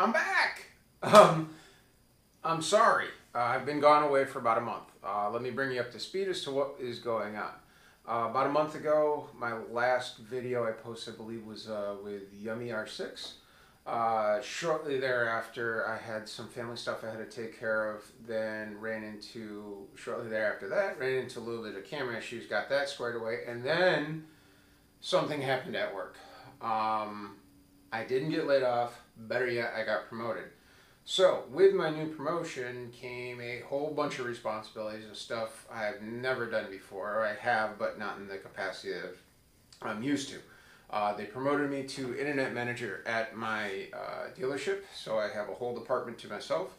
I'm back. I'm sorry. I've been gone away for about a month. Let me bring you up to speed as to what is going on. About a month ago, my last video I posted, I believe, was with Yummy R6. Shortly thereafter, I had some family stuff I had to take care of. Then shortly thereafter that, ran into a little bit of camera issues, got that squared away, and then something happened at work. I didn't get laid off. Better yet, I got promoted. So, with my new promotion came a whole bunch of responsibilities and stuff I've never done before. Or I have, but not in the capacity that I'm used to. They promoted me to internet manager at my dealership, so I have a whole department to myself.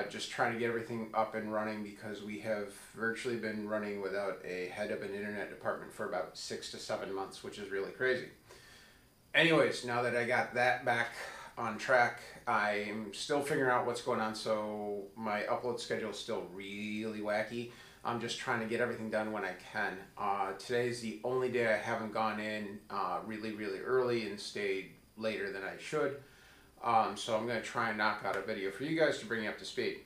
Just trying to get everything up and running because we have virtually been running without a head of an internet department for about 6 to 7 months, which is really crazy. Anyways, now that I got that back on track, I'm still figuring out what's going on, so my upload schedule is still really wacky. I'm just trying to get everything done when I can. Today's the only day I haven't gone in really early and stayed later than I should. So I'm going to try and knock out a video for you guys to bring you up to speed.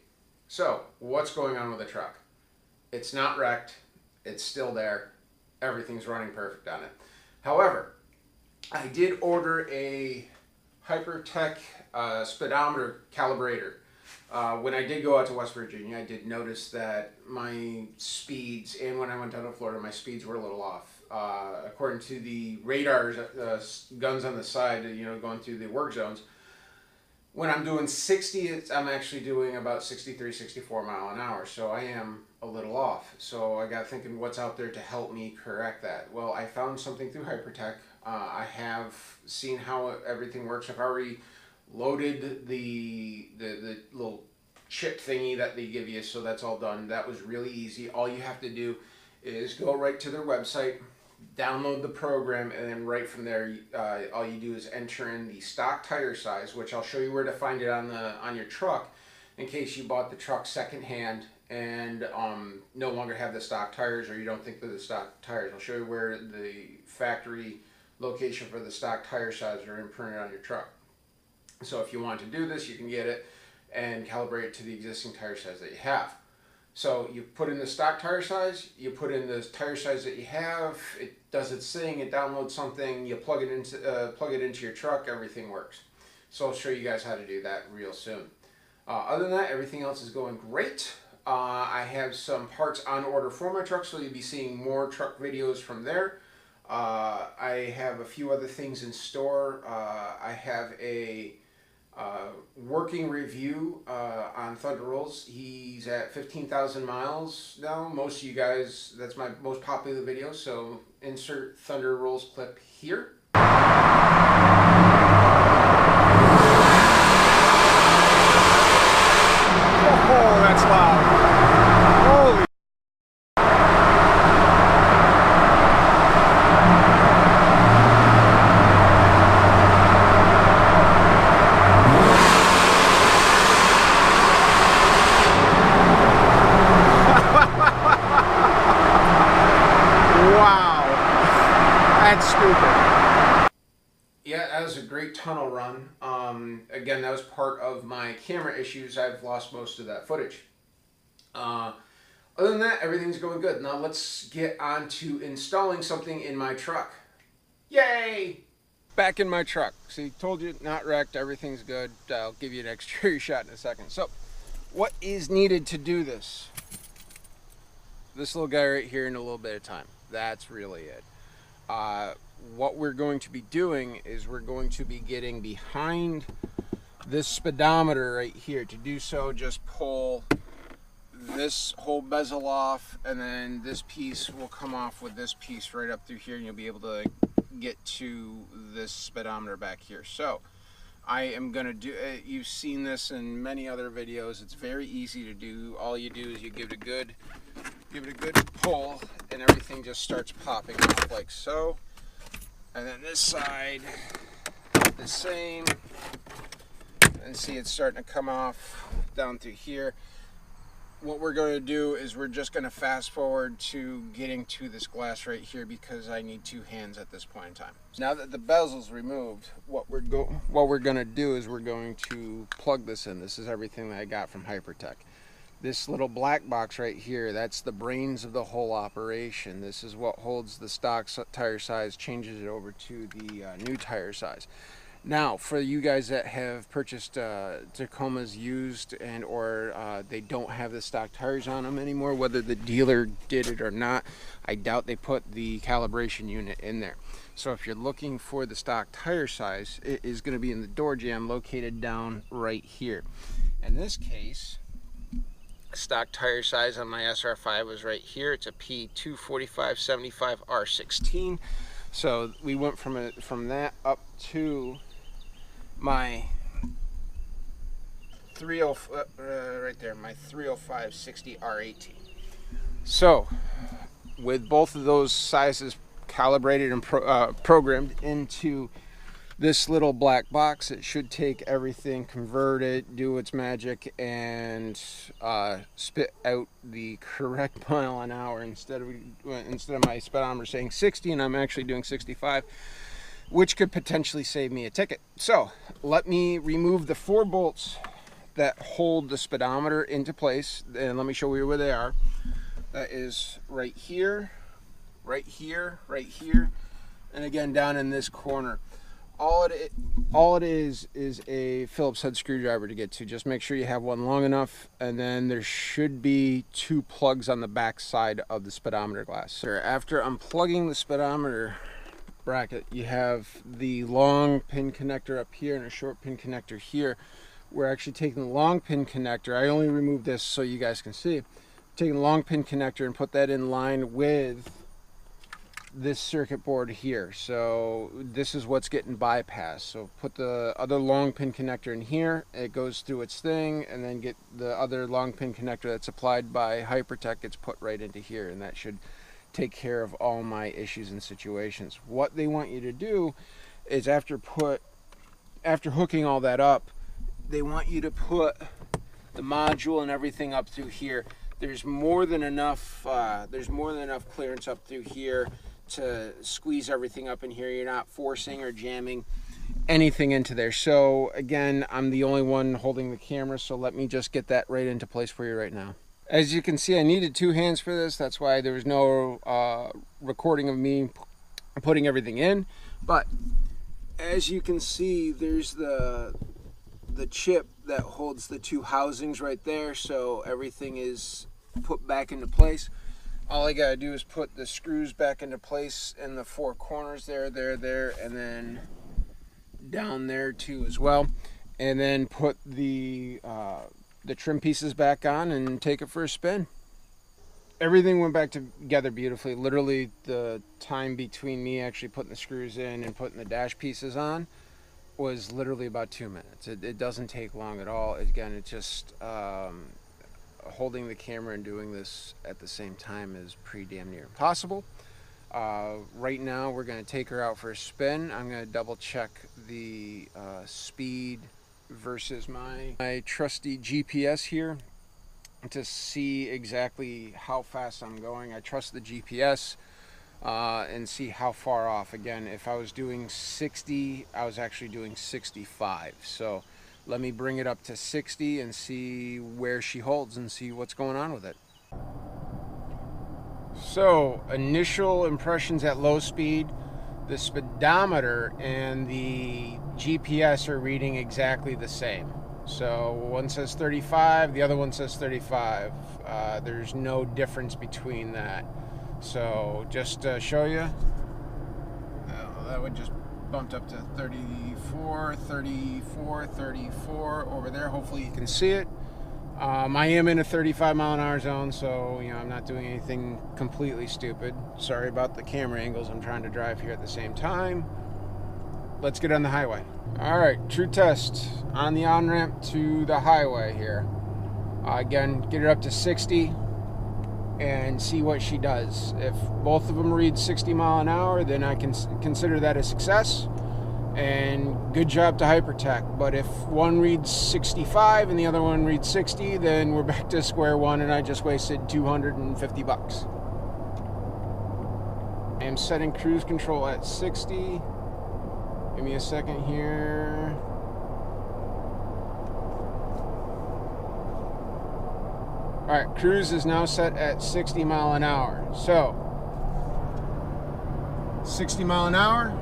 So, what's going on with the truck? It's not wrecked. It's still there. Everything's running perfect on it. However, I did order a Hypertech speedometer calibrator. When I did go out to West Virginia, I did notice that my speeds, and when I went down to Florida, my speeds were a little off. According to the radars, guns on the side, going through the work zones, when I'm doing 60, I'm actually doing about 63, 64 mile an hour, so I am a little off. So I got thinking, what's out there to help me correct that? Well, I found something through Hypertech. I have seen how everything works. I've already loaded the little chip thingy that they give you, so that's all done. That was really easy. All you have to do is go right to their website, download the program, and then right from there, all you do is enter in the stock tire size, which I'll show you where to find it on your truck in case you bought the truck secondhand and no longer have the stock tires, or you don't think they're the stock tires. I'll show you where the factory location for the stock tire size are imprinted on your truck. So if you want to do this, you can get it and calibrate it to the existing tire size that you have. So you put in the stock tire size, you put in the tire size that you have, it does its thing, it downloads something, you plug it into your truck, everything works. So I'll show you guys how to do that real soon. Other than that, everything else is going great. I have some parts on order for my truck, so you'll be seeing more truck videos from there. I have a few other things in store. I have a working review on Thunder Rolls. He's at 15,000 miles now. Most of you guys, that's my most popular video, so insert Thunder Rolls clip here. Oh, that's loud. Holy. That's stupid. Yeah, that was a great tunnel run. Again, that was part of my camera issues. I've lost most of that footage. Other than that, everything's going good. Now let's get on to installing something in my truck. Yay! Back in my truck. See, told you, not wrecked, everything's good. I'll give you an exterior shot in a second. So, what is needed to do this? This little guy right here in a little bit of time. That's really it. What we're going to be doing is we're going to be getting behind this speedometer right here. To do so, just pull this whole bezel off, and then this piece will come off with this piece right up through here, and you'll be able to get to this speedometer back here. So I am going to do it. You've seen this in many other videos. It's very easy to do. All you do is you give it a good pull, and everything just starts popping off like so. And then this side, the same. And see, it's starting to come off down through here. what we're going to do is we're just going to fast forward to getting to this glass right here because I need two hands at this point in time. Now that the bezel's removed, what we're going to do is we're going to plug this in. This is everything that I got from Hypertech. This little black box right here, that's the brains of the whole operation. This is what holds the stock tire size, changes it over to the new tire size. Now, for you guys that have purchased Tacomas used and or they don't have the stock tires on them anymore, whether the dealer did it or not, I doubt they put the calibration unit in there. So if you're looking for the stock tire size, it is going to be in the door jamb located down right here. In this case, stock tire size on my SR5 was right here. It's a P245/75 R16. So we went from that up to my 305/60 R18. So with both of those sizes calibrated and programmed into this little black box, it should take everything, convert it, do its magic, and spit out the correct mile an hour instead of my speedometer saying 60 and I'm actually doing 65, which could potentially save me a ticket. So let me remove the 4 bolts that hold the speedometer into place, and let me show you where they are. That is right here, right here, right here, and again down in this corner. All it is a Phillips head screwdriver to get to. Just make sure you have one long enough, and then there should be 2 plugs on the back side of the speedometer glass. So after unplugging the speedometer bracket, you have the long pin connector up here and a short pin connector here. We're actually taking the long pin connector. I only removed this so you guys can see. Taking the long pin connector and put that in line with this circuit board here. So this is what's getting bypassed. So put the other long pin connector in here, it goes through its thing, and then get the other long pin connector that's supplied by Hypertech gets put right into here, and that should take care of all my issues and situations. What they want you to do is after hooking all that up, they want you to put the module and everything up through here. There's more than enough clearance up through here to squeeze everything up in here. You're not forcing or jamming anything into there. So again, I'm the only one holding the camera, so let me just get that right into place for you right now. As you can see, I needed 2 hands for this. That's why there was no recording of me putting everything in. But as you can see, there's the chip that holds the 2 housings right there, so everything is put back into place. All I gotta do is put the screws back into place in the 4 corners there, and then down there too as well, and then put the trim pieces back on and take it for a spin. Everything went back together beautifully. Literally the time between me actually putting the screws in and putting the dash pieces on was literally about 2 minutes. It doesn't take long at all. Again, it's just holding the camera and doing this at the same time is pretty damn near impossible. Right now we're going to take her out for a spin. I'm going to double check the speed versus my trusty GPS here to see exactly how fast I'm going. I trust the GPS and see how far off. Again, if I was doing 60, I was actually doing 65. So let me bring it up to 60 and see where she holds and see what's going on with it. So initial impressions at low speed, the speedometer and the GPS are reading exactly the same. So one says 35, the other one says 35. There's no difference between that. So just to show you, that would just bumped up to 34, 34, 34 over there. Hopefully you can see it. I am in a 35 mile an hour zone, so I'm not doing anything completely stupid. Sorry about the camera angles. I'm trying to drive here at the same time. Let's get on the highway. All right, true test on the on-ramp to the highway here. Again, get it up to 60 and see what she does. If both of them read 60 mile an hour, then I can consider that a success. And good job to Hypertech. But if one reads 65 and the other one reads 60, then we're back to square one, and I just wasted $250. I am setting cruise control at 60. Give me a second here. Alright, cruise is now set at 60 mile an hour. So, 60 mile an hour,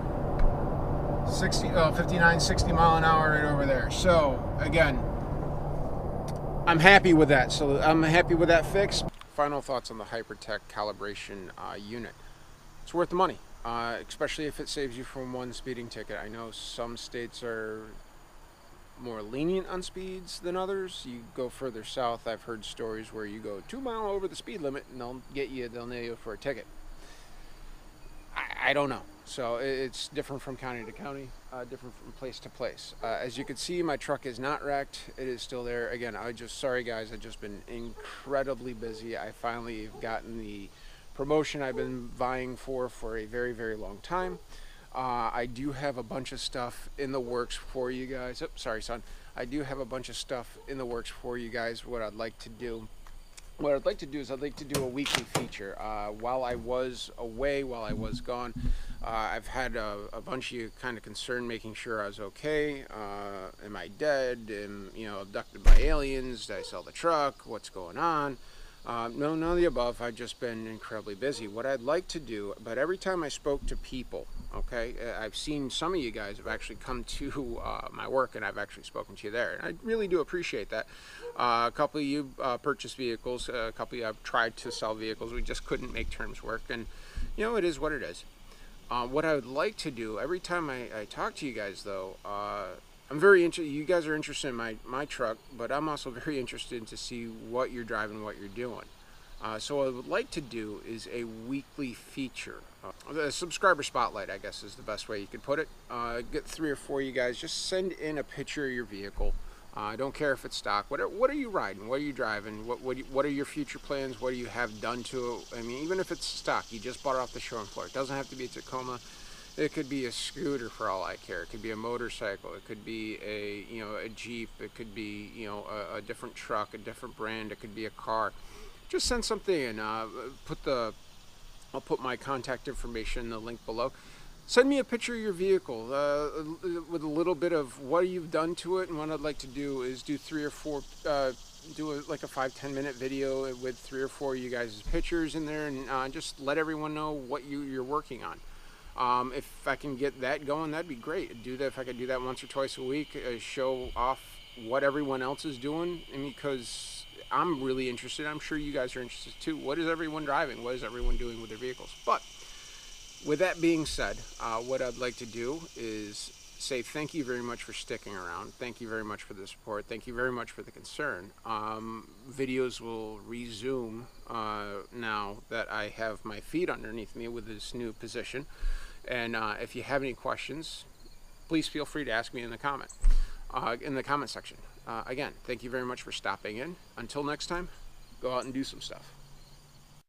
59, 60 mile an hour right over there. So, again, I'm happy with that. So, I'm happy with that fix. Final thoughts on the Hypertech calibration unit. It's worth the money, especially if it saves you from one speeding ticket. I know some states are more lenient on speeds than others. You go further south, I've heard stories where you go 2 miles over the speed limit and they'll nail you for a ticket. I don't know. So it's different from county to county, different from place to place. As you can see, my truck is not wrecked. It is still there. Again, sorry guys, I've just been incredibly busy. I finally have gotten the promotion I've been vying for a very, very long time. I do have a bunch of stuff in the works for you guys. Oh, sorry, son. I do have a bunch of stuff in the works for you guys. What I'd like to do is I'd like to do a weekly feature. While I was away, while I was gone, I've had a bunch of you kind of concerned making sure I was okay. Am I dead? Am abducted by aliens? Did I sell the truck? What's going on? No, none of the above. I've just been incredibly busy. What I'd like to do, but every time I spoke to people, okay, I've seen some of you guys have actually come to my work, and I've actually spoken to you there, and I really do appreciate that. A couple of you purchased vehicles, a couple of you have tried to sell vehicles. We just couldn't make terms work, and it is what it is. What I would like to do, every time I talk to you guys though, I'm very interested. You guys are interested in my truck, but I'm also very interested to see what you're driving, what you're doing. So what I would like to do is a weekly feature. The subscriber spotlight, I guess, is the best way you could put it. Get 3 or 4 of you guys. Just send in a picture of your vehicle. I don't care if it's stock. What are you riding? What are you driving? What are your future plans? What do you have done to it? I mean, even if it's stock, you just bought it off the showroom floor. It doesn't have to be a Tacoma. It could be a scooter for all I care. It could be a motorcycle. It could be a Jeep. It could be a different truck, a different brand. It could be a car. Just send something in. I'll put my contact information in the link below. Send me a picture of your vehicle with a little bit of what you've done to it. And what I'd like to do is do 3 or 4, like a 5-10 minute video with 3 or 4 of you guys' pictures in there, and just let everyone know what you're working on. If I can get that going, that'd be great. If I could do that once or twice a week, show off what everyone else is doing, and because I'm really interested, I'm sure you guys are interested too. What is everyone driving? What is everyone doing with their vehicles? But with that being said, what I'd like to do is say thank you very much for sticking around. Thank you very much for the support. Thank you very much for the concern. Videos will resume now that I have my feet underneath me with this new position. And if you have any questions, please feel free to ask me in the comment section. Again, thank you very much for stopping in. Until next time, go out and do some stuff.